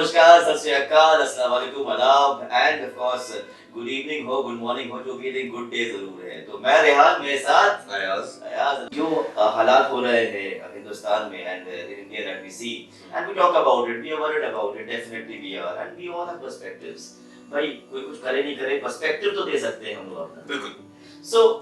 नमस्कार, सत श्री अकाल, अस्सलाम वालेकुम, आदाब end of course good evening हो, गुड मॉर्निंग हो, जो भी है गुड डे जरूर है। तो मैं रेहान, मेरे साथ अयाज। जो हालात हो रहे हैं हिंदुस्तान में and in India that we see and we talk about it, we are worried about it, definitely we are and we all have perspectives. भाई कोई कुछ करे नहीं करे, पर्सपेक्टिव तो दे सकते हैं हम लोग अपना। बिल्कुल।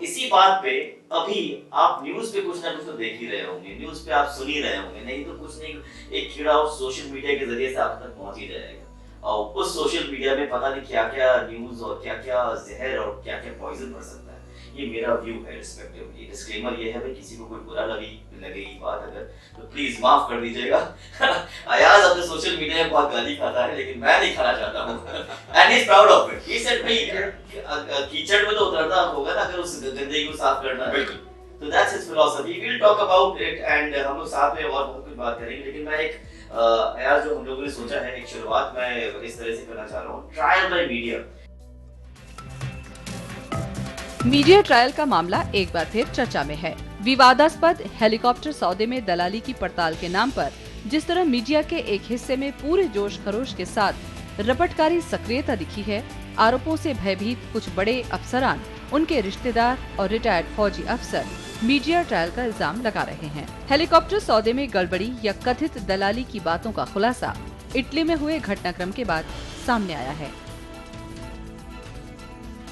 इसी बात पे अभी आप न्यूज़ पे कुछ ना कुछ तो देख ही रहे होंगे, न्यूज़ पे आप सुन ही रहे होंगे, नहीं तो कुछ नहीं, एक कीड़ा उस सोशल मीडिया के जरिए से आप तक पहुंच ही जाएगा। और उस सोशल मीडिया में पता नहीं क्या-क्या न्यूज़ और क्या-क्या जहर और क्या-क्या पॉइजन भर सकता है। ये मेरा व्यू है रिस्पेक्टिवली। डिस्क्लेमर ये है भाई, किसी को कोई बुरा लगेगी बात अगर, तो प्लीज माफ कर दीजिएगा। अयाज अपने सोशल मीडिया में बहुत गाली खाता है, लेकिन मैं नहीं खाना चाहता हूँ। And he is proud of it. He said भाई कीचड़ में तो उतरना होगा ना अगर उस गंदगी को साफ करना है। बिल्कुल। तो that's his philosophy. We will talk about it and हम लोग साथ में और बहुत कुछ बात करेंगे, लेकिन मैं एक अयाज जो हम लोगों ने सोचा है, एक शुरुआत मैं इस तरह से करना चाह रहा हूँ, trial by media. Media trial का मामला एक बार फिर चर्चा में है। विवादास्पद हेलीकॉप्टर सौदे में दलाली की पड़ताल के नाम पर जिस तरह मीडिया के एक हिस्से में पूरे जोश खरोश के साथ रपटकारी सक्रियता दिखी है, आरोपों से भयभीत कुछ बड़े अफसरान, उनके रिश्तेदार और रिटायर्ड फौजी अफसर मीडिया ट्रायल का इल्जाम लगा रहे हैं। हेलीकॉप्टर सौदे में गड़बड़ी या कथित दलाली की बातों का खुलासा इटली में हुए घटनाक्रम के बाद सामने आया है।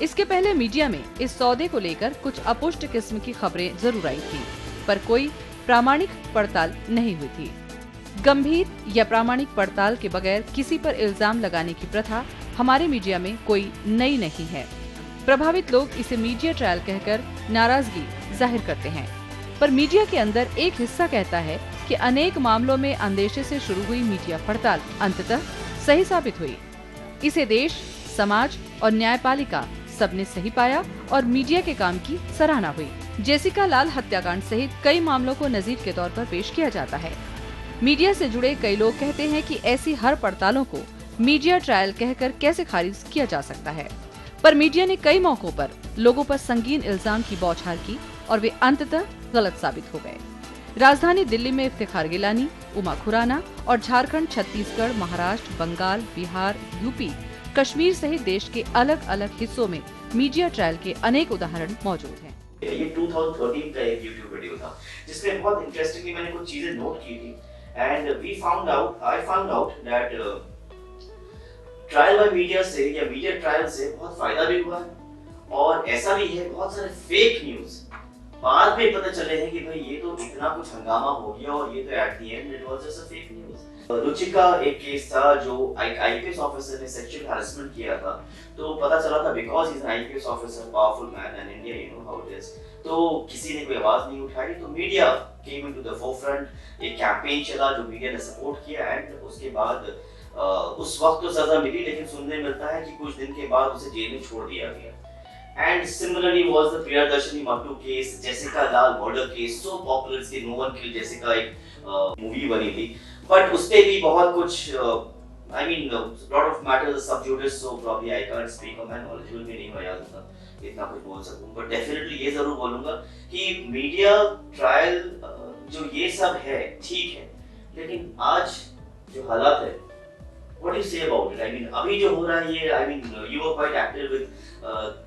इसके पहले मीडिया में इस सौदे को लेकर कुछ अपुष्ट किस्म की खबरें जरूर आई थी, पर कोई प्रामाणिक पड़ताल नहीं हुई थी। गंभीर या प्रामाणिक पड़ताल के बगैर किसी पर इल्जाम लगाने की प्रथा हमारे मीडिया में कोई नई नहीं है। प्रभावित लोग इसे मीडिया ट्रायल कहकर नाराजगी जाहिर करते हैं, पर मीडिया के अंदर एक हिस्सा कहता है कि अनेक मामलों में अंदेशे से शुरू हुई मीडिया पड़ताल अंततः सही साबित हुई। इसे देश, समाज और न्यायपालिका सबने सही पाया और मीडिया के काम की सराहना हुई। जेसिका लाल हत्याकांड सहित कई मामलों को नजीर के तौर पर पेश किया जाता है। मीडिया से जुड़े कई लोग कहते हैं कि ऐसी हर पड़तालों को मीडिया ट्रायल कहकर कैसे खारिज किया जा सकता है, पर मीडिया ने कई मौकों पर लोगों पर संगीन इल्जाम की बौछार की और वे अंततः गलत साबित हो गए। राजधानी दिल्ली में इफ्तिखार गिलानी, उमा खुराना और झारखंड, छत्तीसगढ़, महाराष्ट्र, बंगाल, बिहार, यूपी, कश्मीर सहित देश के अलग अलग हिस्सों में मीडिया ट्रायल के अनेक उदाहरण मौजूद हैं। ये 2013 का एक YouTube वीडियो था जिसमें बहुत इंटरेस्टिंगली मैंने कुछ चीजें नोट की थी and I found out that trial by media से या मीडिया ट्रायल से बहुत फायदा भी हुआ है और ऐसा भी है बहुत सारे फेक न्यूज़ बाद में पता चले हैं कि भाई ये तो इतना कुछ हंगामा हो गया और ये तो at the end it was just a fake news. Ruchika एक केस था जो आईपीएस ऑफिसर ने सेक्सुअल हैरेसमेंट किया था, तो पता चला था because he is an IPS officer, powerful man in India, you know how it is, तो किसी ने कोई आवाज नहीं उठाई, तो media came into the forefront, एक कैंपेन चला जो मीडिया ने सपोर्ट किया एंड उसके बाद उस वक्त तो सजा मिली, लेकिन सुनने मिलता है कि कुछ दिन के बाद उसे जेल में छोड़ दिया गया। And similarly was the Priyadarshini Mattu case, Jessica Lal murder case, so popular कि no one killed Jessica एक मूवी बनी थी, but उसपे भी बहुत कुछ I mean lot of matters sub judice, so probably I can't speak on my knowledgeable भी नहीं हो याद उतना इतना कुछ बोल सकूं, but definitely ये जरूर बोलूंगा कि मीडिया ट्रायल जो ये सब है ठीक है, लेकिन आज जो हालात है, what do you say about it? I mean अभी जो हो रहा है ये, I mean you were quite active with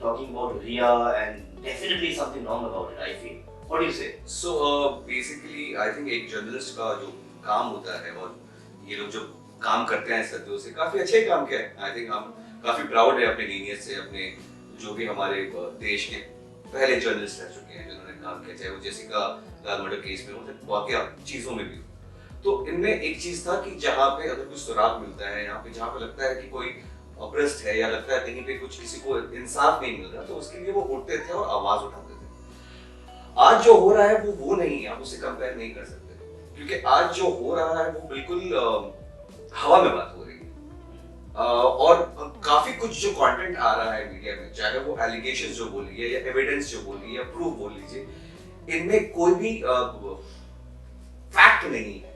talking about Riya and definitely something wrong about it, I feel. What do you say? So basically I think एक journalist का जो काम होता है और ये लोग जो काम करते हैं सदियों से काफी अच्छे काम किया है। I think हम काफी प्राउड है अपने लीनियज से, अपने जो भी हमारे देश के पहले जर्नलिस्ट रह चुके हैं जिन्होंने काम किया, चाहे वो जेसिका लाल मर्डर केस में हो, चाहे वाकया चीजों में भी हो। तो इनमें एक चीज था कि जहाँ पे अगर कुछ सुराग मिलता है, यहाँ पे जहाँ पे लगता है कि कोई ऑप्रेस्ड है या लगता है कहीं पे कुछ किसी को इंसाफ नहीं मिल रहा, तो उसके लिए वो उठते थे और आवाज उठाते थे। आज जो हो रहा है वो नहीं है, आप उससे कंपेयर नहीं कर सकते, क्योंकि आज जो हो रहा है वो बिल्कुल हवा में बात हो रही है। और काफी कुछ जो कंटेंट आ रहा है मीडिया में, चाहे वो एलिगेशंस जो बोलिए या एविडेंस जो बोलिए या प्रूफ बोल लीजिए, इनमें कोई भी फैक्ट नहीं है,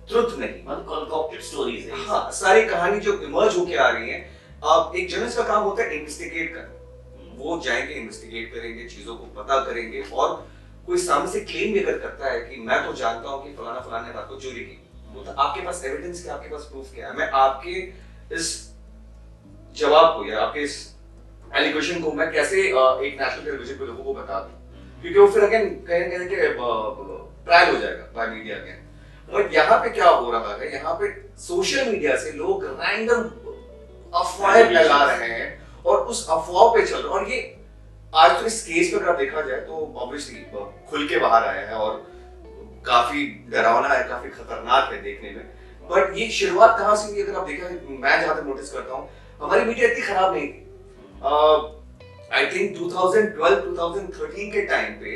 ट्रुथ नहीं, मतलब कंकॉक्टेड स्टोरीज है। हाँ, सारी कहानी जो इमर्ज होके आ रही है। एक जर्नलिस्ट का काम होता है इन्वेस्टिगेट करना, वो जाएंगे इन्वेस्टिगेट करेंगे, चीजों को पता करेंगे, और कोई सामने से क्लेम भी अगर करता है कि मैं तो जानता हूँ कि फलाना फलाना ने रात को चोरी की, तो आपके पास एविडेंस क्या, आपके पास प्रूफ क्या है? मैं आपके इस जवाब को या आपके इस एलिगेशन को मैं कैसे एक नेशनल टेलीविजन पे लोगों को बता दूं? क्योंकि वो फिर अगेन कहीं कहीं के ट्रायल हो जाएगा बाय मीडिया अगेन। बट यहाँ पे क्या हो रहा है, यहाँ पे सोशल मीडिया से लोग रैंडम अफवाहें फैला रहे हैं और उस अफवाह पे चल रहे हैं। और ये आज तो इस केस पे अगर देखा जाए तो ऑब्वियसली खुल के बाहर आया है और काफी डरावना है, काफी खतरनाक है देखने में। बट ये शुरुआत कहाँ से हुई अगर आप देखें, मैं जहां तक नोटिस करता हूँ हमारी मीडिया इतनी खराब नहीं थी। आई थिंक 2012-2013 के टाइम पे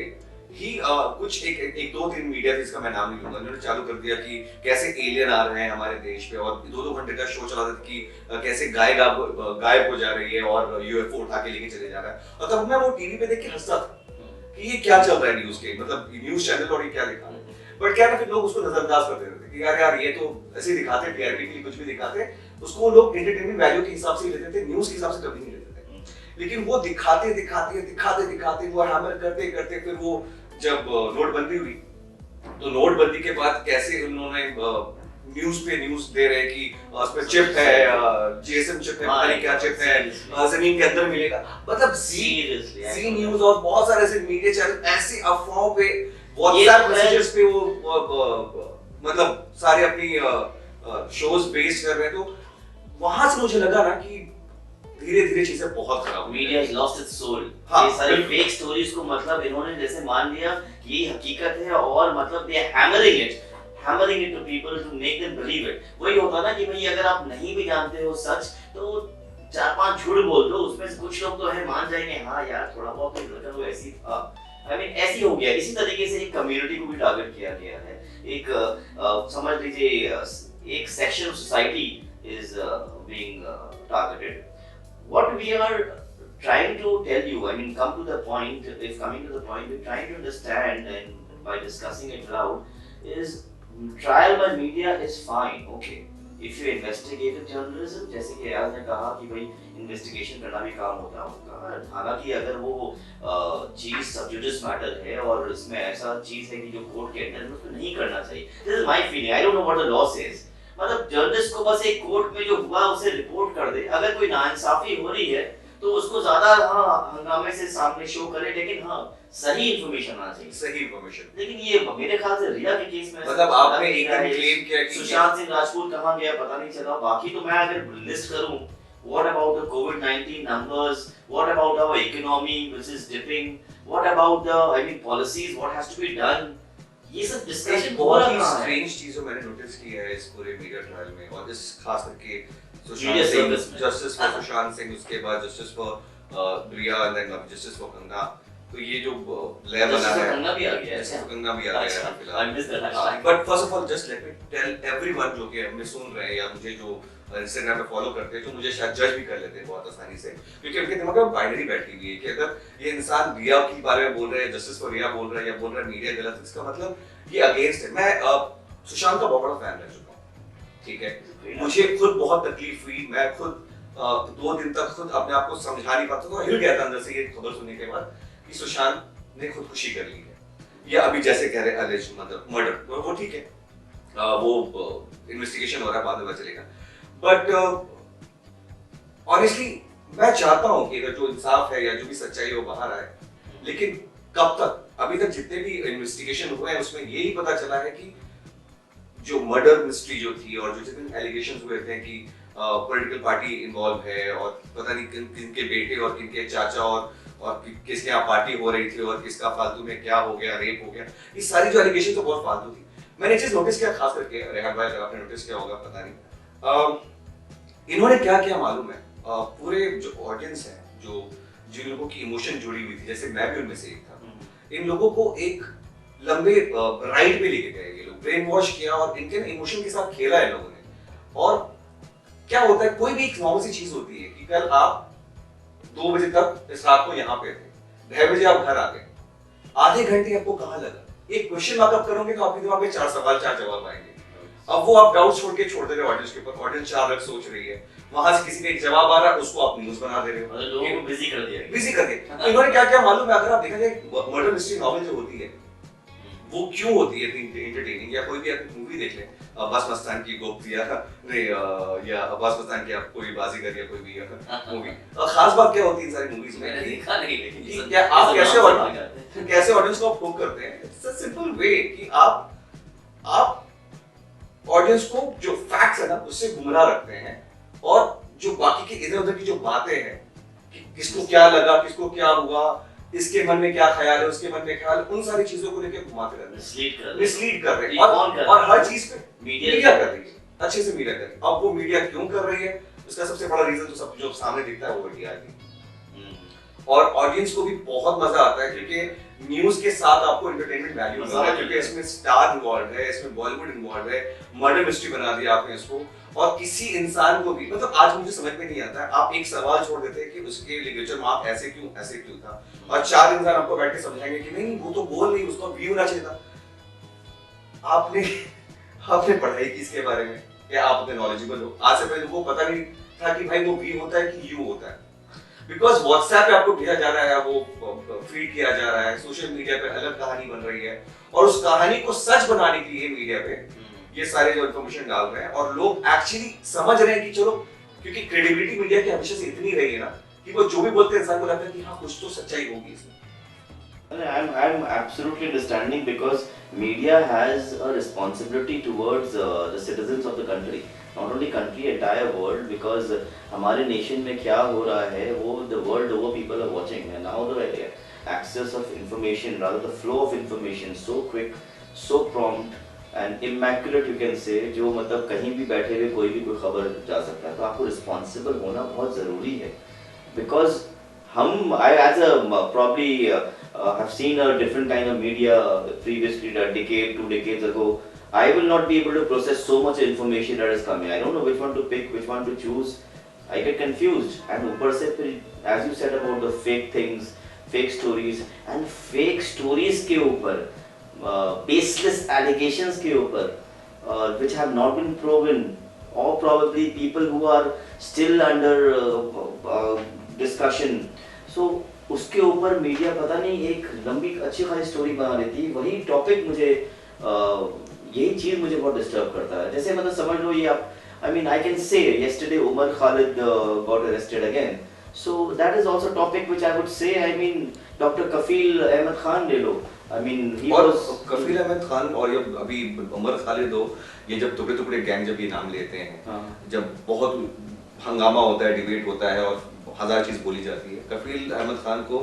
ही कुछ एक दो तीन मीडिया थी, इसका मैं नाम नहीं लूंगा, उन्होंने चालू कर दिया कि कैसे एलियन आ रहे हैं हमारे देश पे और 2-2 घंटे का शो चला था कि कैसे गायब हो जा रही है और यूएफओ उठा के लेके चले जा रहा है। और तब मैं वो टीवी पे देख के हंसता था कि ये क्या चल रहा है न्यूज के, मतलब न्यूज चैनल और ये क्या दिखा रहे हैं। बट क्या ना, फिर लोग उसको नजरअंदाज कर देते थे कि यार ये तो ऐसे दिखाते, टीआरपी के लिए कुछ भी दिखाते, उसको लोग एंटरटेनमेंट वैल्यू के हिसाब से ही लेते थे, न्यूज के हिसाब से कभी नहीं लेते थे। लेकिन वो दिखाते वो हैमर करते फिर वो जब नोटबंदी हुई तो नोटबंदी के बाद कैसे उन्होंने न्यूज पे न्यूज दे रहे कि उसमें चिप है, जीएसएम चिप है, पता नहीं क्या चिप है, जमीन के अंदर मिलेगा, मतलब जी न्यूज और बहुत सारे ऐसे मीडिया चैनल ऐसी अफवाहों पे व्हाट्सएप मैसेजेस पे वो मतलब सारे अपनी शोज बेस कर रहे हैं। तो वहां से मुझे लगा ना कि धीरे-धीरे चीजें बहुत खराब हुई। Media has lost its soul। हाँ, ये सारी फेक स्टोरीज को मतलब इन्होंने जैसे मान लिया कि ये हकीकत है और मतलब they are hammering it to people to make them believe it। वही होता ना कि भाई अगर आप नहीं भी जानते हो सच तो 4-5 झूठ बोल दो, उसमें से कुछ लोग तो है मान जाएंगे, हाँ यार थोड़ा बहुत तो लगा वो ऐसी था। I mean ऐसी हो गया। इसी तरीके से एक कम्युनिटी को भी टारगेट किया गया है। एक समझ लीजिए एक section of society is being targeted। What we are trying to tell you, I mean, coming to the point, we're trying to understand and by discussing it loud, is trial by media is fine, okay. If you investigative journalism, जैसे कि याद ने कहा कि भाई investigation करना भी काम होता है उनका, हालांकि अगर वो चीज सब्जुडिस मैटर है और इसमें ऐसा चीज है कि जो कोर्ट के अंदर में उसको नहीं करना चाहिए। This is my feeling, I don't know what the law says। मतलब जर्नलिस्ट को बस एक कोर्ट में जो हुआ उसे रिपोर्ट कर दे, अगर कोई नाइंसाफी हो रही है तो उसको ज्यादा हंगामे से सामने शो करे, लेकिन सही इंफॉर्मेशन आना चाहिए, सही इंफॉर्मेशन। लेकिन ये मेरे ख्याल से रिया के केस में मतलब आपने एक क्लेम किया कि सुशांत सिंह राजपूत कहां गया पता नहीं चला। बाकी तो मैं अगर लिस्ट करूं, what about the COVID-19 numbers, what about our economy which is dipping, what about the policies, what has to be done, ये सब डिस्कशन बहुत ही स्ट्रेंज चीज जो मैंने नोटिस की है इस पूरे मीडिया ट्रायल में, और इस खास करके जस्टिस फॉर सुशांत सिंह, उसके बाद justice for Rhea and then justice for Kangana. तो ये जो लय बना है, कंगना भी आ गया है, कंगना भी आ गया है फिलहाल। But first of all just let me tell everyone जो कि हमें सुन रहे हैं या मुझे जो इंस्टाग्राम पे फॉलो करते हैं, जो मुझे शायद जज भी कर लेते हैं बहुत आसानी से, क्योंकि उनके दिमाग में बाइनरी बैठी हुई है कि अगर ये इंसान रिया के बारे में बोल रहा है, जस्टिस फॉर रिया बोल रहा है या बोल रहा है मीडिया गलत, इसका मतलब ये अगेंस्ट है। मैं सुशांत का बहुत बड़ा फैन रह चुका हूँ, ठीक है, मुझे खुद बहुत तकलीफ हुई, मैं खुद 2 दिन तक खुद अपने आप को समझा नहीं पाता था, हिल गया था अंदर से ये खबर सुनने के बाद कि सुशांत ने खुदकुशी कर ली है, या अभी जैसे कह रहे अलेज मतलब मर्डर, वो ठीक है, वो इन्वेस्टिगेशन हो रहा है, बाद में पता चलेगा। बट ऑनेस्टली मैं चाहता हूं कि अगर जो इंसाफ है या जो भी सच्चाई है वो बाहर आए, लेकिन कब तक? अभी तक जितने भी इन्वेस्टिगेशन हुए हैं उसमें यही पता चला है कि जो मर्डर मिस्ट्री जो थी और जो जितने एलिगेशंस हुए थे कि पॉलिटिकल पार्टी इन्वॉल्व है और पता नहीं किनके बेटे और किनके चाचा और किसके यहाँ पार्टी हो रही थी और किसका फालतू में क्या हो गया, रेप हो गया, ये सारी जो एलिगेशन तो बहुत फालतू थी। मैंने चीज नोटिस किया, खास करके रेहान भाई, अगर आपने नोटिस किया होगा पता नहीं, इन्होंने क्या किया मालूम है, पूरे जो ऑडियंस है, जो जिन लोगों की इमोशन जुड़ी हुई थी, जैसे मैं भी उनमें से एक था, इन लोगों को एक लंबे राइड पे लेके गए, ये लोग ब्रेन वॉश किया और इनके इमोशन के साथ खेला है लोगों ने। और क्या होता है, कोई भी एक नॉर्मल सी चीज होती है कि कल आप 2 बजे तक इस रात को यहाँ पे थे, 2:30 बजे आप घर आ गए, आधे घंटे आपको कहाँ लगा, एक क्वेश्चन मार्क आप करोगे तो आपके दिमाग में 4 सवाल 4 जवाब आएंगे। अब वो आप डाउट छोड़ दे रहे हो ऑडियंस के ऊपर, ऑडियंस 4 अलग सोच रही है, वहां से किसी का एक जवाब आ रहा है, उसको आप न्यूज़ बना दे रहे हो, लोगों को बिजी कर दिया, बिजी करके। तो इन्होंने क्या क्या मालूम है, अगर आप देखा जाए मर्डर मिस्ट्री नॉवेल जो होती है वो क्यों होती है इतनी एंटरटेनिंग, या कोई भी आप मूवी देख लें अब्बास मस्तान की गोप या नहीं या अब्बास मस्तान की आप कोई बाजीगर या कोई भी मूवी, खास बात क्या होती है इन सारी मूवीज में? मैंने देखा नहीं, लेकिन क्या आप कैसे ऑडियंस को हुक करते हैं? इट्स अ सिंपल वे कि आप ऑडियंस को जो फैक्ट्स है ना उससे गुमराह रखते हैं, और जो बाकी की इधर उधर की जो बातें हैं कि किसको क्या लगा, किसको क्या हुआ, इसके मन में क्या ख्याल है, उसके मन में ख्याल है, उन सारी चीजों को लेकर घुमाते रहते हैं, मिसलीड कर रहे हैं, और हर चीज पे मीडिया कर रही है, अच्छे से मीडिया कर रही है। अब वो मीडिया क्यों कर रही है, उसका सबसे बड़ा रीजन तो सब जो सामने दिखता है वो टीआरपी, और ऑडियंस को भी बहुत मजा आता है क्योंकि न्यूज़ के साथ आपको एंटरटेनमेंट वैल्यू मिल रहा है, क्योंकि इसमें स्टार इन्वॉल्व है, इसमें बॉलीवुड इन्वॉल्व है, मर्डर मिस्ट्री बना दिया आपने इसको, और किसी इंसान को भी, मतलब आज मुझे समझ में नहीं आता है, आप एक सवाल छोड़ देते हैं कि उसके लिटरेचर में आप ऐसे क्यों था, और चार इंसान आपको बैठ के समझाएंगे कि नहीं वो तो बोल नहीं, उसको व्यू होना चाहिए था। आपने पढ़ाई की इसके बारे में, क्या आप उतने नॉलेजेबल हो? आज से पहले वो पता नहीं था कि भाई वो व्यू होता है कि यू होता है, बिकॉज व्हाट्सएप पे आपको भेजा जा रहा है, वो फीड किया जा रहा है, सोशल मीडिया पे अलग कहानी बन रही है, और उस कहानी को सच बनाने के लिए मीडिया पे ये सारे जो इन्फॉर्मेशन डाल रहे हैं, और लोग एक्चुअली समझ रहे हैं कि चलो, क्योंकि क्रेडिबिलिटी मीडिया की हमेशा से इतनी रही है ना कि वो जो भी बोलते हैं इंसान को लगता है कि हाँ कुछ तो सच्चाई होगी इसमें। I'm absolutely understanding because media has a responsibility towards the citizens of the country, not only country, entire world, because हमारे nation में क्या हो रहा है वो the world over people are watching, and now the access of information, rather the flow of information so quick, so prompt and immaculate you can say, जो मतलब कहीं भी बैठे हुए कोई भी कोई खबर जा सकता है, तो आपको responsible होना बहुत ज़रूरी है, because I as a probably have seen a different kind of media previously, a decade, 2 decades ago. I will not be able to process so much information that is coming. I don't know which one to pick, which one to choose. I get confused. And ऊपर से फिर, as you said about the fake things, fake stories, and fake stories के ऊपर, baseless allegations के ऊपर, which have not been proven, or probably people who are still under discussion. So उसके ऊपर media पता नहीं एक लंबी अच्छी खासी स्टोरी बना देती है, वही टॉपिक मुझे यही चीज मुझे बहुत डिस्टर्ब करता है। जैसे मतलब समझ लो ये आप, I mean I can say yesterday Umar Khalid got arrested again, so that is also topic which I would say, I mean Dr. Kafil Ahmed Khan ले लो, I mean he was कफील अहमद खान और ये अभी उमर खालिद हो, ये जब टुकड़े टुकड़े गैंग जब ये नाम लेते हैं, जब बहुत हंगामा होता है, डिबेट होता है और हजार चीज बोली जाती है, कफील अहमद खान को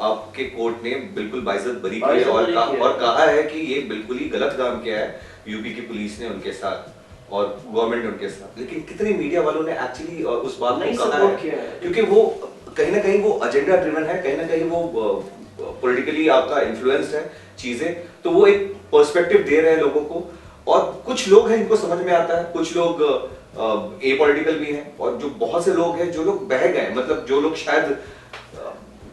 आपके कोर्ट ने बिल्कुल बाइज्जत बरी किया और कहा है कि ये बिल्कुल ही गलत काम किया है यूपी की पुलिस ने उनके साथ और गवर्नमेंट ने उनके साथ। लेकिन कितने मीडिया वालों ने एक्चुअली उस बात को कहा है, क्योंकि वो कहीं ना कहीं वो एजेंडा ड्रिवन है, कहीं ना कहीं वो पॉलिटिकली आपका इन्फ्लुएंस्ड है चीजें, तो वो एक पर्सपेक्टिव दे रहे हैं लोगों को, और कुछ लोग हैं इनको समझ में आता है, कुछ लोग एपॉलिटिकल भी हैं, और जो बहुत से लोग हैं जो लोग बह गए, मतलब जो लोग शायद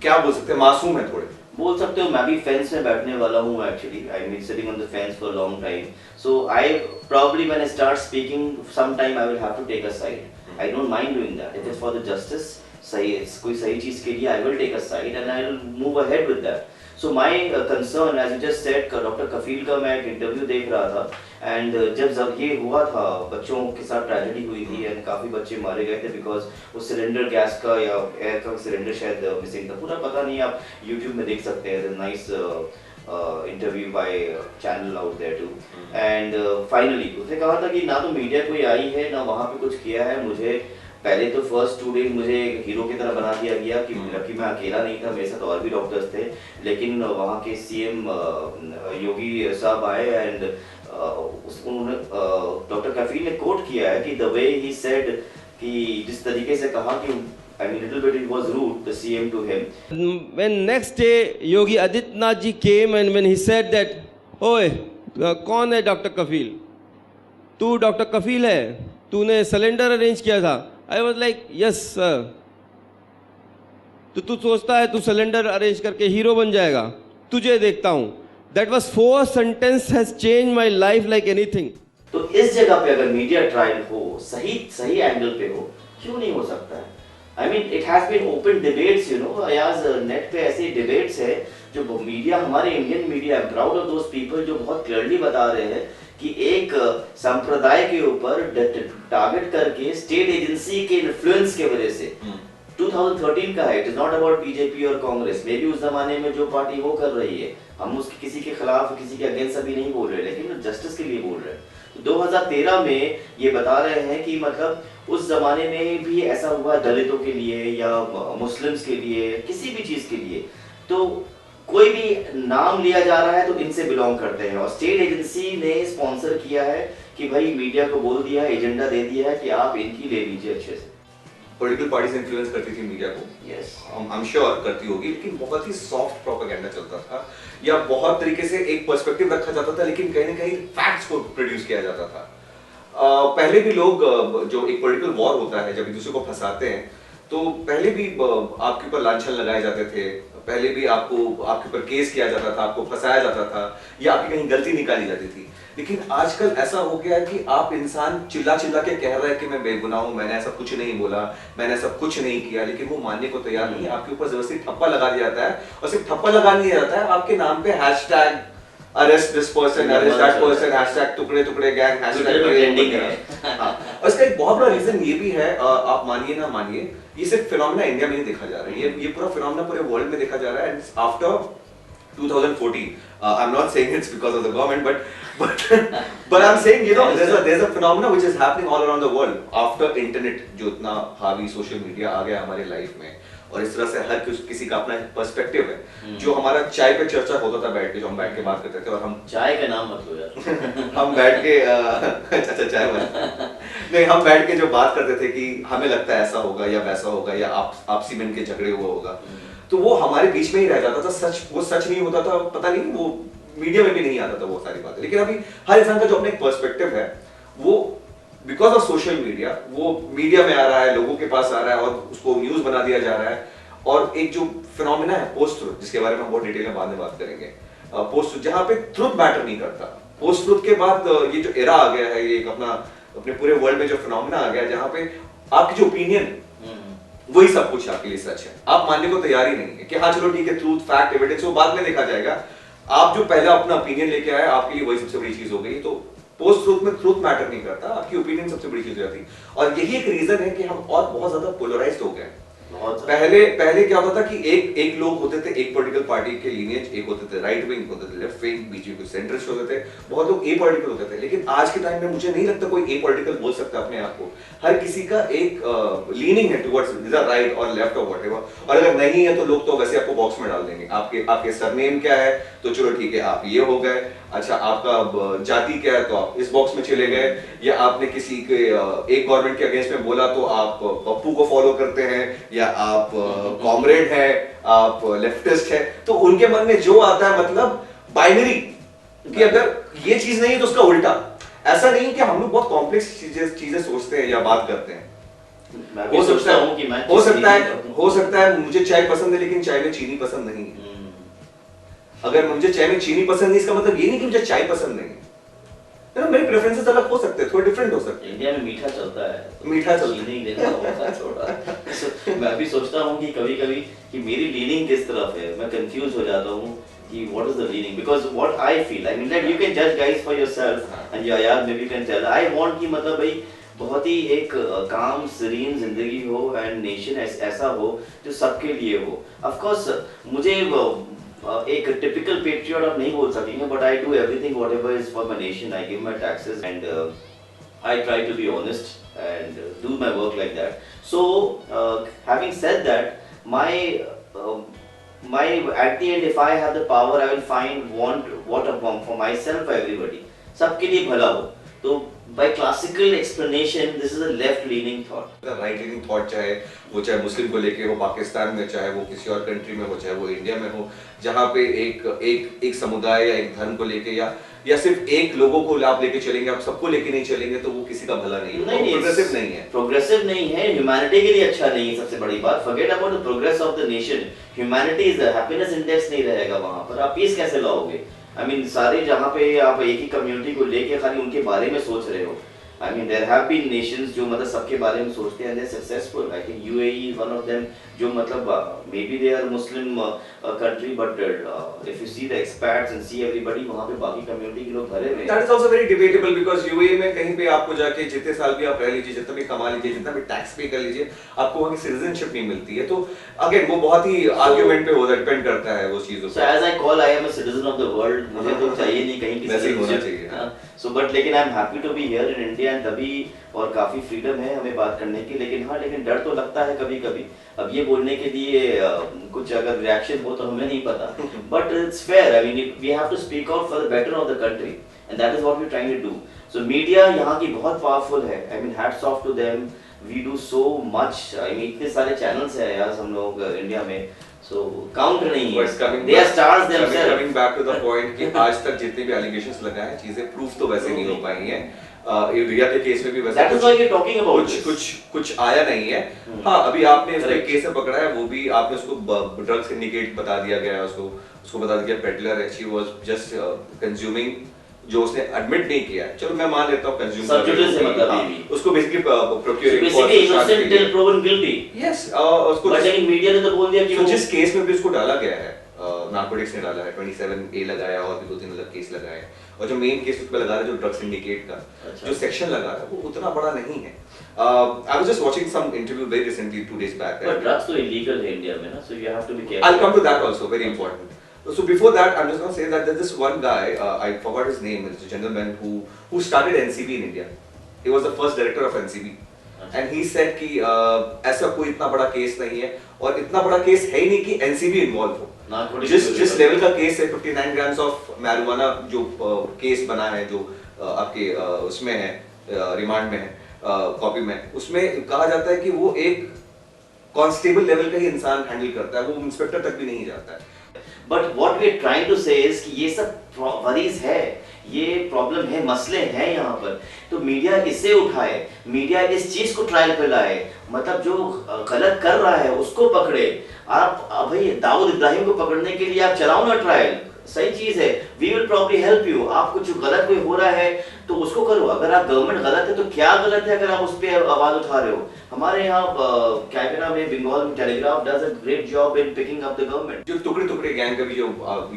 क्या बोल सकते हैं, मासूम है थोड़े, बोल सकते हो। मैं भी फेंस में बैठने वाला हूँ actually, I mean sitting on the fence for long time, so I probably when I start speaking sometime I will have to take a side. I don't mind doing that if it's for the justice, सही कोई सही चीज के लिए I will take a side and I will move ahead with that. So my concern, as you just said, doctor Kafeel का मैं एक interview देख रहा था, एंड जब ये हुआ था, बच्चों के साथ ट्रेजेडी हुई थी एंड काफ़ी बच्चे मारे गए थे बिकॉज वो सिलेंडर गैस का या एयर का सिलेंडर शायद मिसिंग था, पूरा पता नहीं, आप यूट्यूब में देख सकते हैं, nice interview by channel out there too, and finally उसने कहा था कि ना तो मीडिया कोई आई है ना वहाँ पे कुछ किया है, मुझे पहले तो फर्स्ट 2 डेज मुझे एक हीरो की तरह बना दिया गया कि मैं अकेला नहीं था, मेरे साथ और भी डॉक्टर्स थे, लेकिन वहाँ के सीएम योगी साहब आए एंड उन्होंने डॉक्टर कफील ने कोट किया है कि द वे ही सेड, कि जिस तरीके से कहा कि I mean little bit it was rude, the CM to him. When next day Yogi Adityanath ji came and when he said that, ओए कौन है डॉक्टर कफील, तू डॉक्टर कफील है, तूने सिलेंडर अरेंज किया था, I was like yes sir, तो तू सोचता है तू सिलेंडर अरेंज करके हीरो बन जाएगा, तुझे देखता हूँ। That was 4 sentence has change my life like anything. तो इस जगह पे अगर मीडिया ट्रायल हो, सही एंगल पे हो, क्यों नहीं हो सकता है? I mean, it has been open debates, you know, यार नेट पे ऐसे डिबेट्स है जो मीडिया, हमारे Indian media, I am proud of those people जो बहुत क्लियरली बता रहे हैं कि एक संप्रदाय के ऊपर टारगेट करके स्टेट एजेंसी के इन्फ्लुएंस के वजह से 2013 का है, it is not about BJP और कांग्रेस। मे भी उस जमाने में जो पार्टी वो कर रही है, हम उसके किसी के खिलाफ किसी के अगेंस्ट अभी नहीं बोल रहे, लेकिन जस्टिस के लिए बोल रहे हैं। तो 2013 में ये बता रहे हैं कि मतलब उस जमाने में भी ऐसा हुआ दलितों के लिए या मुस्लिम्स के लिए, किसी भी चीज के लिए, तो कोई भी नाम लिया जा रहा है तो इनसे बिलोंग करते हैं। और स्टेट एजेंसी ने स्पॉन्सर किया है कि भाई मीडिया को बोल दिया है, एजेंडा दे दिया है कि आप इनकी ले लीजिए अच्छे से। पॉलिटिकल पार्टीज इन्फ्लुएंस करती थी मीडिया को, यस, आई एम श्योर करती होगी, लेकिन बहुत ही सॉफ्ट प्रोपेगेंडा चलता था, या बहुत तरीके से एक पर्सपेक्टिव रखा जाता था, लेकिन कहीं ना कहीं फैक्ट्स को प्रोड्यूस किया जाता था। पहले भी लोग जो एक पॉलिटिकल वॉर होता है, जब एक दूसरे को फंसाते हैं, तो पहले भी आपके ऊपर लांछन लगाए जाते थे, पहले भी आपके ऊपर केस किया जाता था, आपको फंसाया जाता था, या आपकी कहीं गलती निकाली जाती थी। लेकिन आजकल ऐसा हो गया है कि आप इंसान चिल्ला चिल्ला के कह रहा है कि मैं बेगुनाह हूं, मैंने ऐसा कुछ नहीं बोला, मैंने ऐसा कुछ नहीं किया, लेकिन वो मानने को तैयार नहीं है। आपके ऊपर जबरदस्ती ठप्पा लगा दिया जाता है, और सिर्फ ठप्पा लगा नहीं जाता है, आपके नाम पे hashtag arrest this person, arrest that person, hashtag टुकड़े टुकड़े गैंग, हैशटैग ट्रेंडिंग है। हां, और इसका एक बहुत बड़ा रीजन ये भी है, आप मानिए ना मानिए, ये सिर्फ फिनोमेना इंडिया में नहीं देखा जा रहा है, ये पूरा फिनोमेना पूरे वर्ल्ड में देखा जा रहा है। And after 2014, I'm not saying it's because of the government, but I'm saying, you know, there's a phenomena which is happening all around the world after internet, जो इतना हावी सोशल मीडिया आ गया हमारे लाइफ में, और इस तरह से हर किसी का अपना पर्सपेक्टिव है। जो हमारा चाय पे चर्चा होता था बैठ के, जो हम बैठ के बात करते थे, और हम चाय का नाम मत लो यार हम बैठ के अच्छा चाय नहीं, हम बैठ के जो बात करते थे कि हमें लगता है ऐसा होगा या वैसा होगा, या आपसी में इनके झगड़े हुआ होगा, तो वो हमारे बीच में ही रह जाता था। वो सच नहीं होता था, पता नहीं, वो मीडिया में भी नहीं आता था वो सारी बातें। लेकिन अभी हर इंसान का जो अपना एक पर्सपेक्टिव है, वो बिकॉज ऑफ सोशल मीडिया, वो मीडिया में आ रहा है, लोगों के पास आ रहा है, और उसको न्यूज बना दिया जा रहा है। और एक जो फिनोमेना है पोस्ट ट्रुथ, जिसके बारे में हम बहुत डिटेल में बाद में बात करेंगे, पोस्ट ट्रुथ, जहां पे ट्रुथ मैटर नहीं करता। पोस्ट ट्रुथ के बाद ये जो एरा आ गया है, ये एक अपने पूरे वर्ल्ड में जो फिनोमेना आ गया है, जहां पे आपकी जो ओपिनियन वही सब कुछ आपके लिए सच है, आप मानने को तैयार ही नहीं है कि हाँ चलो ठीक है, ट्रूथ, फैक्ट, एविडेंस वो बाद में देखा जाएगा। आप जो पहला अपना ओपिनियन लेके आए, आपके लिए वही सबसे बड़ी चीज हो गई। तो पोस्ट ट्रूथ में ट्रूथ मैटर नहीं करता, आपकी ओपिनियन सबसे बड़ी चीज हो जाती। और यही एक रीजन है कि हम और बहुत ज्यादा पोलराइज्ड हो गए। पहले क्या होता था कि एक लोग होते थे एक पॉलिटिकल पार्टी के लीनियज, एक होते थे राइट विंग, होते थे लेफ्ट विंग, बीच में कुछ सेंट्रिस्ट होते थे, बहुत लोग ए पॉलिटिकल होते थे। लेकिन आज के टाइम में मुझे नहीं लगता कोई ए पॉलिटिकल बोल सकता अपने आप को। हर किसी का एक लीनिंग है टुवर्ड्स इधर राइट और लेफ्ट और व्हाटएवर। और अगर नहीं है तो लोग तो वैसे आपको बॉक्स में डाल देंगे। आपके सरनेम क्या है, तो चलो ठीक है आप ये हो गए। अच्छा, आपका जाति क्या है, तो आप इस बॉक्स में चले गए। या आपने किसी के एक गवर्नमेंट के अगेंस्ट में बोला तो आप पप्पू को फॉलो करते हैं, या आप कॉमरेड है, आप लेफ्टिस्ट है। तो उनके मन में जो आता है, मतलब बाइनरी, कि अगर ये चीज नहीं है तो उसका उल्टा। ऐसा नहीं कि हम लोग बहुत कॉम्प्लेक्स चीजें सोचते हैं या बात करते हैं। हो सकता है मुझे चाय पसंद है लेकिन चाय में चीनी पसंद नहीं है। अगर मुझे चाय में चीनी पसंद नहीं, इसका मतलब ये नहीं कि मुझे चाय पसंद नहीं है। मेरे प्रेफरेंसेस अलग हो सकते हैं, थोड़े डिफरेंट हो सकते हैं। इंडिया में मीठा चलता है, मीठा चलता है, नहीं लेना होता है थोड़ा। मैं भी सोचता हूँ कि कभी-कभी कि मेरी लीनिंग किस तरफ है, मैं कंफ्यूज हो जाता हूँ कि what is the leaning, because what I feel, I mean that you can जज गाइस फॉर योरसेल्फ एंड यार maybe can tell. I want कि मतलब भाई बहुत ही एक काम सीरीन जिंदगी हो एंड नेशन ऐसा हो जो सबके लिए हो। ऑफ कोर्स मुझे एक टिपिकल पेट्रियट आप नहीं बोल सकेंगे, but I do everything whatever is for my nation. I give my taxes and I try to be honest and do my work like that. So having said that, my at the end, if I have the power, I will find what for myself, for everybody, सबके लिए भला हो। तो by classical explanation, this is a left leaning thought. The right leaning thought चाहे मुस्लिम को लेके हो पाकिस्तान में, चाहे वो किसी और कंट्री में हो, चाहे वो इंडिया में हो, जहाँ पे एक समुदाय या एक धर्म को लेके या सिर्फ एक लोगों को आप लेके चलेंगे, आप सबको लेके नहीं चलेंगे, तो वो किसी का भला नहीं है, प्रोग्रेसिव नहीं है। प्रोग्रेसिव नहीं है, ह्यूमैनिटी के लिए अच्छा नहीं है। सबसे बड़ी बात, forget about the progress of the nation, humanity is the happiness index नहीं रहेगा वहां पर। आप पीस कैसे लाओगे? आई मीन सारे जहाँ पे आप एक ही कम्युनिटी को लेके खाली उनके बारे में सोच रहे हो, I mean, there have been nations जो मतलब सबके बारे में सोचते हैं, they're successful. I think UAE is one of them. जो मतलब maybe they are Muslim country, but if you see the expats and see everybody, वहाँ पे बाकी community के लोग भरे हुए हैं. That is also very debatable because UAE में कहीं पे आपको जाके जितने साल भी आप रह लीजिए, जितना भी कमा लीजिए, जितना भी टैक्स पे कर लीजिए, आपको वहाँ की सिटीजनशिप नहीं मिलती है. तो अगेन वो बहुत ही आर्गुमेंट पे होता है, डिपेंड करता है वो चीजों So as I call, I am a citizen of the world. मुझे तो चाहिए नहीं कहीं की वैसे ही होना citizenship. चाहिए, हाँ. So but लेकिन I am happy to be here in India and तभी और काफी फ्रीडम है हमें बात करने की, लेकिन हाँ लेकिन डर तो लगता है कभी कभी. अब ये बोलने के लिए कुछ अगर रिएक्शन हो तो हमें नहीं पता. But it's fair. I mean we have to speak out for the better of the country and that is what we're trying to do. So media यहाँ की बहुत powerful है. I mean hats off to them. We do so much. I mean इतने सारे channels हैं यार हम लोग इंडिया में. So count नहीं है. They are stars themselves. Coming back to the point कि आज तक जितने भी allegations लगाए हैं, चीजें प्रूफ तो वैसे नहीं हो पाई हैं. रिया के केस में भी वैसे That is why we're talking about कुछ आया नहीं है. हाँ अभी आपने उसको केस में पकड़ा है, वो भी आपने उसको ड्रग सिंडिकेट बता दिया गया है, उसको बता दिया पेडलर है. शी वाज जस्ट कंज्यूमिंग, जो उसने एडमिट नहीं किया है. चलो मैं मान लेता हूँ कंज्यूम Subjudice से मतलब ये भी. उसको basically procuring basically innocent till proven guilty. Yes उसको But लेकिन मीडिया ने तो बोल दिया कि तो वो जिस केस में भी उसको डाला गया है, नार्कोटिक्स ने डाला है, 27A लगाया और भी 2-3 अलग केस लगाए हैं, और जो मेन केस उस पे लगा रहा है जो ड्रग सिंडिकेट का जो सेक्शन लगा रहा है वो उतना बड़ा नहीं है. I was just watching some interview very recently 2 days back. But drugs तो illegal है इंडिया में ना, so you have to be careful. I'll come to that also, very important. So before that, I'm just going to say that there's this one guy, I forgot his name, it's a gentleman who started NCB in India. He was the first director of NCB. And he said कि ऐसा कोई इतना बड़ा case नहीं है, और इतना बड़ा केस है ही नहीं कि NCB इन्वॉल्व हो. जिस लेवल का केस है 59 ग्राम्स ऑफ मैरिजुआना जो केस बना है, जो आपके उसमें है रिमांड में है, कॉपी में, उसमें कहा जाता है कि वो एक कांस्टेबल लेवल का ही इंसान हैंडल करता है, वो इंस्पेक्टर तक भी नहीं जाता है. But what we are trying to say is कि ये सब वरीज है, ये प्रॉब्लम है, मसले हैं यहाँ पर, तो मीडिया इसे उठाए, मीडिया इस चीज को ट्रायल पे लाए, मतलब जो गलत कर रहा है उसको पकड़े. आप भाई दाऊद इब्राहिम को पकड़ने के लिए आप चलाओ ना ट्रायल, सही चीज है. We will probably help you. आपको जो गलत कोई हो रहा है तो उसको करो. अगर आप गवर्नमेंट गलत है तो क्या गलत है अगर आप उस पर आवाज उठा रहे हो. हमारे यहाँ क्या कहना है, बंगाल में telegraph does a great job in picking up the government. जो टुकड़े गैंग का भी जो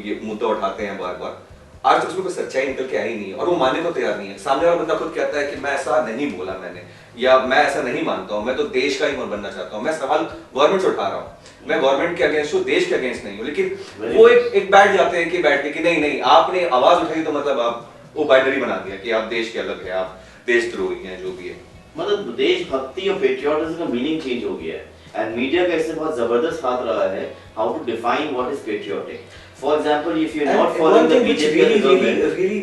ये मुद्दा उठाते हैं बार बार, आज तक उसमें कोई सच्चाई निकल के आई नहीं है, और वो मानने को तैयार नहीं है. सामने वाला बंदा खुद कहता है कि मैं ऐसा नहीं बोला मैंने, या मैं ऐसा नहीं मानता हूँ, मैं तो देश का ही बनना चाहता हूँ, मैं सवाल गवर्नमेंट से उठा रहा हूँ, मैं गवर्नमेंट के अगेंस्ट हूँ, देश के अगेंस्ट नहीं हूँ. लेकिन वो एक बैठ जाते हैं कि बैठ के कि नहीं आपने आवाज उठाई तो मतलब आप वो बाइनरी बना दिया कि आप देश के अलग है, आप देशद्रोही हैं, जो भी है. मतलब देशभक्ति और पेट्रियोटिज्म का मीनिंग चेंज हो गया है, एंड मीडिया का इससे बहुत जबरदस्त हाथ रहा है how to define what is patriotic. For example if you are not following the BJP really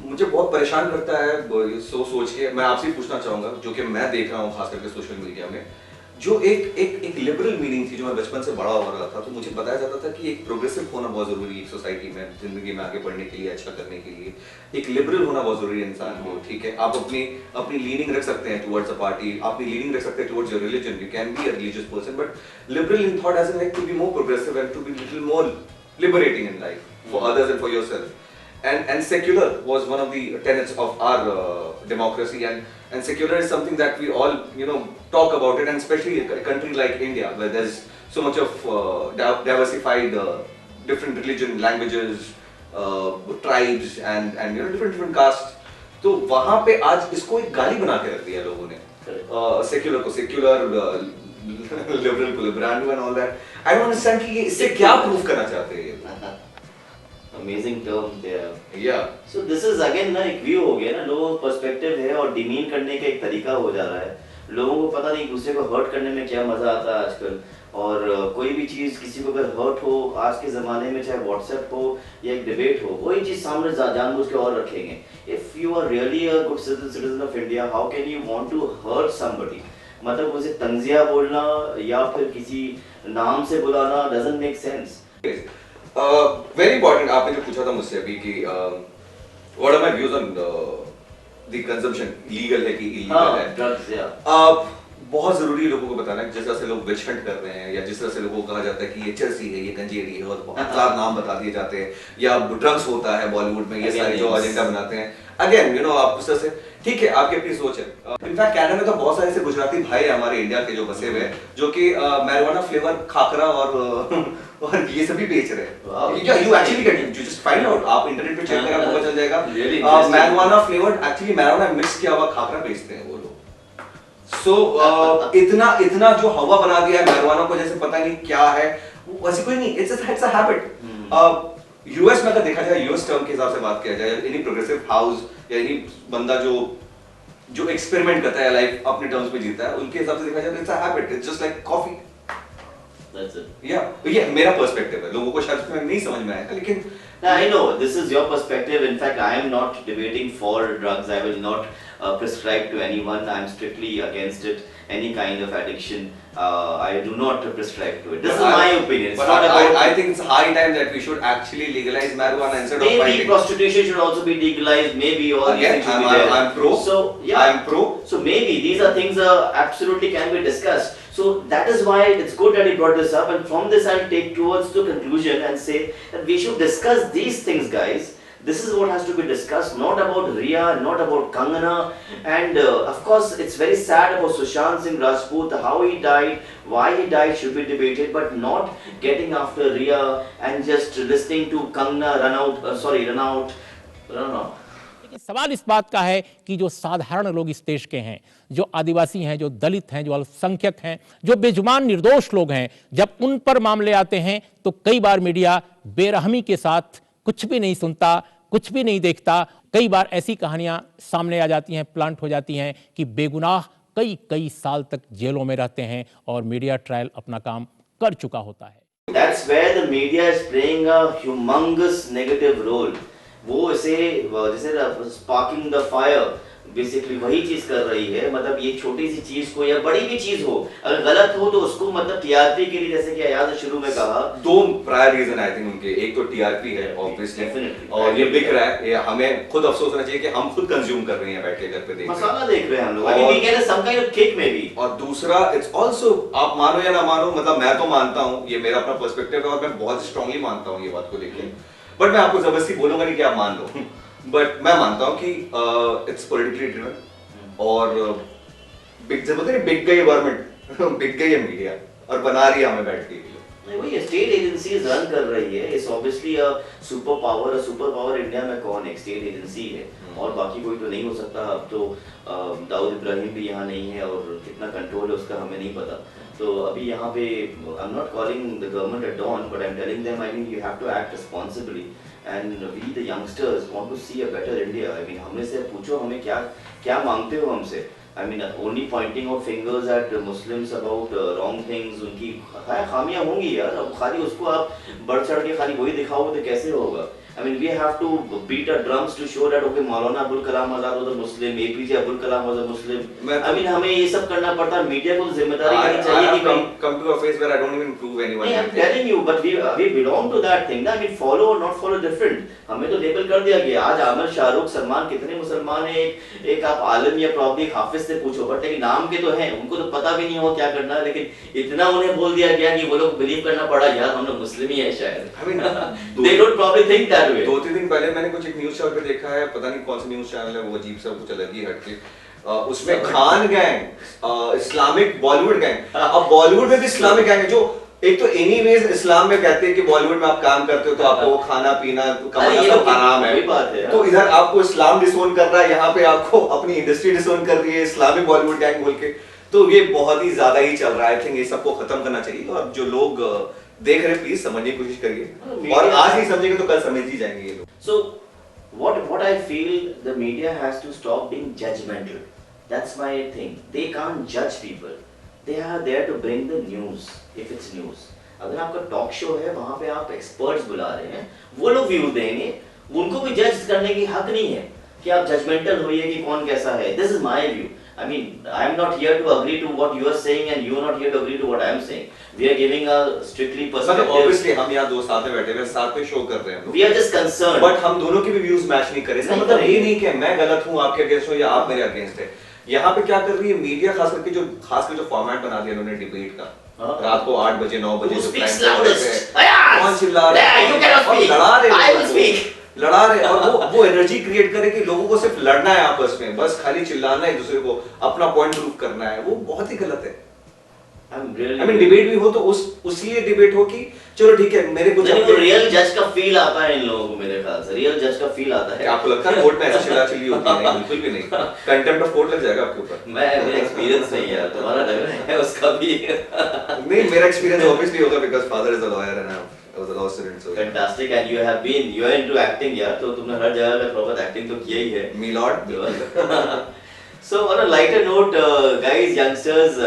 मुझे बहुत परेशान करता है सोच के. मैं आपसे पूछना चाहूंगा, जो कि मैं देख रहा हूँ खास करके सोशल मीडिया में, जो एक लिबरल मीनिंग थी जो मैं बचपन से बड़ा हो रहा था, तो मुझे बताया जाता था कि एक प्रोग्रेसिव होना बहुत जरूरी है सोसाइटी में, जिंदगी में आगे बढ़ने के लिए, अच्छा करने के लिए. एक लिबरल होना बहुत जरूरी है इंसान को. ठीक है, आप अपनी लीनिंग रख सकते हैं टुवर्ड्स अ पार्टी, अपनी लीनिंग रख सकते हैं towards your religion, you can be a religious person, but liberal in thought has like to be more progressive and to be little more liberating in life for others and for yourself. And secular was one of the tenets of our democracy, and secular is something that we all talk about it, and especially a country like India where there's so much of diversified different religion, languages, tribes and different castes. तो वहाँ पे आज इसको एक गाली बना के रख दिया लोगों ने, सेक्युलर को सेक्युलर, लिबरल को लिबरांडो and all that. I don't understand कि ये इससे क्या प्रूव करना चाहते हैं. Amazing term there. या सो दिस इज अगेन ना एक व्यू हो गया ना, लोगों का पर्सपेक्टिव है और डिमीन करने का एक तरीका हो जा रहा है. लोगों को पता नहीं दूसरे को हर्ट करने में क्या मजा आता है आजकल, और कोई भी चीज किसी को अगर हर्ट हो आज के जमाने में, चाहे व्हाट्सएप हो या एक डिबेट हो, वही चीज सामने जानबूझ के और रखेंगे. If you are really a good citizen of India, how can you want to hurt somebody? मतलब उसे तंजिया बोलना या फिर किसी नाम से बुलाना doesn't make sense. Very important. आपने जो पूछा था मुझसे अभी कि what are my views on the consumption, legal है कि इलीगल है ड्रग्स. या बहुत जरूरी है लोगों को बताना, जिस तरह से लोग विच हंट कर रहे हैं, या जिस तरह से लोगों को कहा जाता है कि ये चर्सी है, ये गंजेड़ी है, और बहुत सारे नाम बता दिए जाते हैं, या ड्रग्स होता है बॉलीवुड में, ये सारे जो एजेंडा बनाते हैं. अगेन आप उस तरह से ठीक है, आपकी अपनी सोच है। इनफैक्ट कनाडा में तो बहुत सारे ऐसे गुजराती भाई हैं हमारे इंडिया के जो बसे हुए हैं, जो कि मैरिजुआना फ्लेवर खाकरा और ये सभी बेच रहे हैं। You actually get, you just find out, आप इंटरनेट पे चेक करें आपको पता चल जाएगा। Marijuana flavour actually marijuana mix किया हुआ खाकरा बेचते हैं वो लोग। सो इतना जो हवा बना दिया है मैरिजुआना को, जैसे पता नहीं क्या है, वैसे कोई नहीं, इट्स अ हैबिट। यूएस में अगर देखा जाए, यूएस टर्म के हिसाब से बात किया जाए, एनी प्रोग्रेसिव हाउस या एनी बंदा जो एक्सपेरिमेंट करता है लाइफ अपने टर्म्स पे जीता है, उनके हिसाब से देखा जाए, it's a habit, it's just like coffee. That's it. ये मेरा पर्सपेक्टिव है, लोगों को शायद इसमें नहीं समझ में आएगा, लेकिन I know this is your perspective. In fact, I am not debating for drugs. I will not prescribe to anyone. I am strictly against it. Any kind of addiction, I do not prescribe to it. This is my opinion. It's but not about. I think it's high time that we should actually legalize marijuana instead of Maybe fighting. prostitution should also be legalized. Maybe all these Again, things should be there. I'm pro. So yeah, I'm pro. So maybe these are things absolutely can be discussed. So that is why it's good that he brought this up, and from this I'll take towards the conclusion and say that we should discuss these things, guys. This is what has to be discussed, not about Riya, not about Kangana, and of course it's very sad about Sushant Singh Rajput, how he died, why he died should be debated, but not getting after Riya and just listening to Kangana run out. लेकिन सवाल इस बात का है कि जो साधारण लोग इस देश के हैं, जो आदिवासी हैं, जो दलित हैं, जो अल्पसंख्यक हैं, जो बेजुबान निर्दोष लोग हैं, जब उन पर मामले आते हैं तो कई बार मीडिया बेरहमी के साथ कुछ भी नहीं सुनता, कुछ भी नहीं देखता। कई बार ऐसी कहानियां सामने आ जाती हैं, प्लांट हो जाती हैं कि बेगुनाह कई कई साल तक जेलों में रहते हैं और मीडिया ट्रायल अपना काम कर चुका होता है। That's where the media is playing a humongous negative role. वो इसे जैसे sparking the fire बेसिकली वही चीज कर रही है। मतलब ये छोटी सी चीज को या बड़ी भी चीज हो, अगर गलत हो तो उसको मतलब टीआरपी के लिए, जैसे कि आयाज ने शुरू में कहा, दो प्रायर रीजन आई थिंक उनके, एक तो टीआरपी है ऑब्वियसली, Definitely. और ये बिक रहा है, ये हमें खुद अफसोस होना चाहिए कि हम खुद कंज्यूम कर रहे हैं बैठ के घर पे देख रहे हैं। मसाला देख रहे हैं हम लोग। I mean, we get some kind of kick maybe. और दूसरा इट्स आल्सो, आप मानो या ना मानो, मतलब मैं तो मानता हूँ, ये मेरा अपना पर्सपेक्टिव है और मैं बहुत स्ट्रांगली मानता हूँ ये बात को लेके, बट मैं आपको जबरदस्ती बोलूंगा नहीं कि आप मान लो, बट मैं मानता हूँ कि इट्स पॉलिटिकली ड्रिवन और बिक गई गवर्नमेंट, बिक गई है मीडिया और बना रही है हमें बैठ के। नहीं, वही स्टेट एजेंसीज रन कर रही है। It's obviously a super power India में कौन है? स्टेट एजेंसी है और बाकी कोई तो नहीं हो सकता। अब तो दाऊद इब्राहिम भी यहाँ नहीं है और कितना कंट्रोल है उसका हमें नहीं पता। तो अभी यहाँ पे I am not calling the government at dawn, but I am telling them, I mean you have to act responsibly and we the youngsters want to see a better India. I mean हमने से पूछो हमें क्या मांगते हो हमसे? I mean, only pointing out fingers at Muslims about wrong things, उनकी खामियां होंगी यार। अब खाली उसको आप बढ़ चढ़ के खाली वही दिखाओगे तो कैसे होगा? I mean, we have to beat our drums to show that okay, Maulana Abul Kalam Azad was a Muslim, APJ Abul Kalam was a Muslim. I mean, हमें ये सब करना पड़ता है। मीडिया को जिम्मेदारी लेनी चाहिए कि भाई come to a phase where I don't even prove anyone. I'm telling you, but we belong to that thing. I mean, follow or not follow different. हमें तो लेबल कर दिया गया। आज आमिर, शाहरुख, सलमान कितने मुसलमान हैं? एक आप आलम या प्रॉब्ली हाफिज से पूछो, बट लेकिन नाम के तो हैं, उनको तो पता भी नहीं हो क्या करना है, लेकिन इतना उन्हें बोल दिया गया कि वो लोग बिलीव करना पड़ा यार हम लोग मुस्लिम ही है शायद। I mean, They don't probably think that way. 2-3 दिन पहले मैंने कुछ एक न्यूज़ चैनल पे देखा है, पता नहीं कौन सा न्यूज़ चैनल है, वो अजीब सा कुछ अलग ही हटके, उसमें Khan gang, Islamic Bollywood gang. अब बॉलीवुड में भी इस्लामिक गैंग है जो एक तो एनीवेज इस्लाम में कहते हैं कि बॉलीवुड में आप काम करते हो तो आपको खाना पीना कमाना सब हराम है, बात है। तो इधर आपको इस्लाम डिसोन कर रहा है, यहाँ पे आपको अपनी इंडस्ट्री डिसोन कर रही है इस्लामिक बॉलीवुड गैंग बोल के। तो ये बहुत ही ज्यादा ही चल रहा है। आई थिंक ये सबको खत्म करना चाहिए और जो लोग देख रहे हैं प्लीज समझने की कोशिश करिए, और आज नहीं समझेंगे तो कल समझ ही जाएंगे ये लोग। So what I feel, the media has to stop being judgmental. That's my thing. They can't judge people. They are there to bring the news if it's news. अगर आपका टॉक शो है वहाँ पे आप एक्सपर्ट्स बुला रहे हैं, वो लोग व्यूज देंगे, उनको भी जज करने की हक नहीं है कि आप जजमेंटल होइए कि कौन कैसा है। This is my view. I mean, I am not here to agree to what you are saying and you are not here to agree to what I am saying. We are giving a strictly perspective. मतलब obviously हम यहाँ दो साथ में बैठे हुए साथ में शो कर रहे हैं, We are just concerned. But हम दोनों के भी व्यूज मैच नहीं कर रहे। इसका मतलब ये नहीं कि मैं गलत हूँ आपके अगेंस्ट हूँ या आप मेरे अगेंस्ट है। यहाँ पे क्या कर रही है मीडिया, खास करके जो फॉर्मेट बना दिया उन्होंने डिबेट का, रात को 8 बजे 9 बजे Who speaks loudest? कौन चिल्ला रहा है, You cannot speak. लड़ा रहे I will speak. लड़ा रहे हैं, और वो एनर्जी क्रिएट करे कि लोगों को सिर्फ लड़ना है आपस में, बस खाली चिल्लाना है एक दूसरे को, अपना पॉइंट प्रूव करना है, वो बहुत ही गलत है। आई मीन डिबेट भी हो तो उसलिए डिबेट हो कि चलो ठीक है मेरे कुछ रियल जज का फील आता है इन लोगों को, मेरे ख्याल से रियल जज का फील आता है। आपको लगता है कोर्ट में ऐसा चिल्ला-चिल्ली होती है? नहीं, बिल्कुल भी नहीं। कंटेम्प्ट ऑफ कोर्ट लग जाएगा आपके ऊपर। मेरा एक्सपीरियंस नहीं है, तुम्हारा लग रहा है उसका भी। नहीं, मेरा एक्सपीरियंस ऑब्वियसली होगा because father is a lawyer and I was a law student, so fantastic. And you are into acting यार, तो तुमने हर जगह पे प्रॉपर एक्टिंग तो किया ही है। My lord. So on a lighter note, guys, youngsters,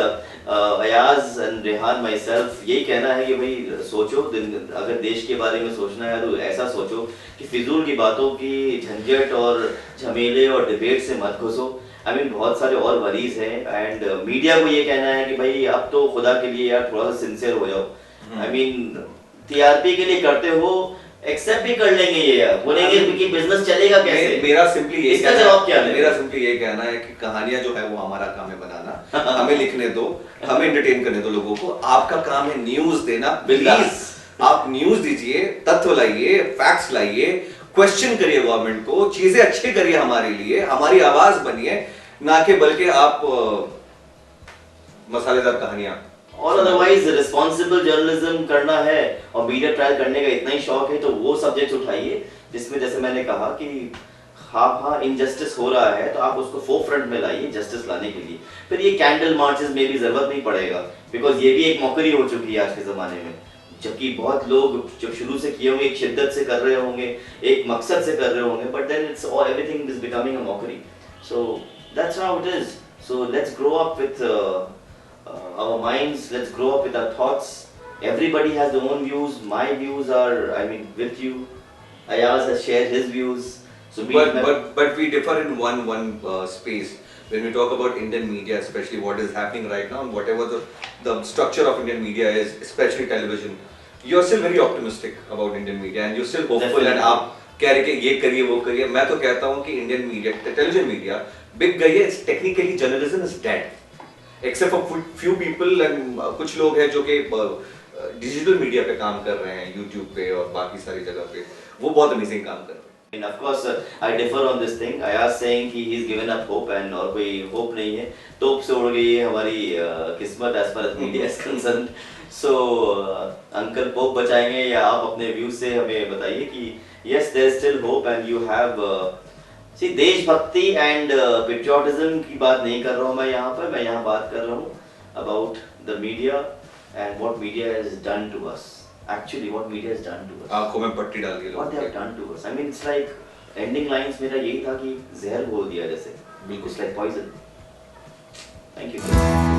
Ayaz and Rehan myself, यही कहना है कि भाई सोचो, अगर देश के बारे में सोचना है तो ऐसा सोचो कि फिजूल की बातों की झंझट और झमेले और डिबेट से मत घुसो। आई मीन बहुत सारे और वरीज हैं, एंड मीडिया को ये कहना है कि भाई अब तो खुदा के लिए यार थोड़ा सा सिंसियर हो जाओ। आई मीन टीआरपी के लिए करते हो, एक्सेप्ट भी कर लेंगे ये यार, बोलेंगे कि बिजनेस चलेगा कैसे। मेरा सिंपली यही इसका जवाब क्या है? मेरा सिंपली यही कहना है कि कहानियां जो है वो हमारा काम है बनाना, हमें लिखने दो, हमें एंटरटेन करने दो लोगों को। आपका काम है न्यूज देना, प्लीज आप न्यूज दीजिए, तथ्य लाइए, फैक्ट्स लाइए, क्वेश्चन करिए गवर्नमेंट को, चीजें अच्छी करिए हमारे लिए, हमारी आवाज बनिए, ना कि बल्कि आप मसालेदार कहानियां। और अदरवाइज रिस्पॉन्सिबल जर्नलिज्म करना है और मीडिया ट्रायल करने का इतना ही शौक है तो वो सब्जेक्ट्स उठाइए जिसमें जैसे मैंने कहा कि हाँ इनजस्टिस हो रहा है तो आप उसको फोरफ्रंट में लाइए जस्टिस लाने के लिए। फिर ये कैंडल मार्चेस में भी जरूरत नहीं पड़ेगा, बिकॉज ये भी एक मौकरी हो चुकी है आज के ज़माने में, जबकि बहुत लोग जब शुरू से किए होंगे एक शिद्दत से कर रहे होंगे, एक मकसद से कर रहे होंगे, but then it's all everything is becoming a mockery. So that's how it is. So let's grow up with our minds, let's grow up with our thoughts. Everybody has their own views. My views are, I mean, with you. Ayaz has shared his views. So but we differ in one space. When we talk about Indian media, especially what is happening right now and whatever the structure of Indian media is, especially television, you're still very optimistic about Indian media and you're still hopeful. Definitely. And आप कह रहे कि ये करिए वो करिए, मैं तो कहता हूँ कि Indian media, television media बिक गई है. It's technically journalism is dead. Except for few people and कुछ लोग हैं जो कि डिजिटल मीडिया पे काम कर रहे हैं, यूट्यूब पे और बाकी सारी जगह पे, वो बहुत अमेजिंग काम कर रहे हैं। And of course, I differ on this thing. Ayaz saying कि he's given up hope and और कोई hope नहीं है, तोप से उड़ गई है हमारी किस्मत as far as media is concerned. So uncle pope बचाएंगे या आप अपने व्यू से हमें बताइए कि yes there is still hope and you have See, देशभक्ति एंड पेट्रियोटिज्म की बात नहीं कर रहा हूँ मैं यहाँ पर, मैं यहाँ बात कर रहा हूँ about the media and what media has done to us, actually what media has done to us, आंखों में पट्टी डाल के what they have done to us. I mean it's like ending lines मेरा यही था कि जहर घोल दिया जैसे, बिल्कुल it's like poison. Thank you.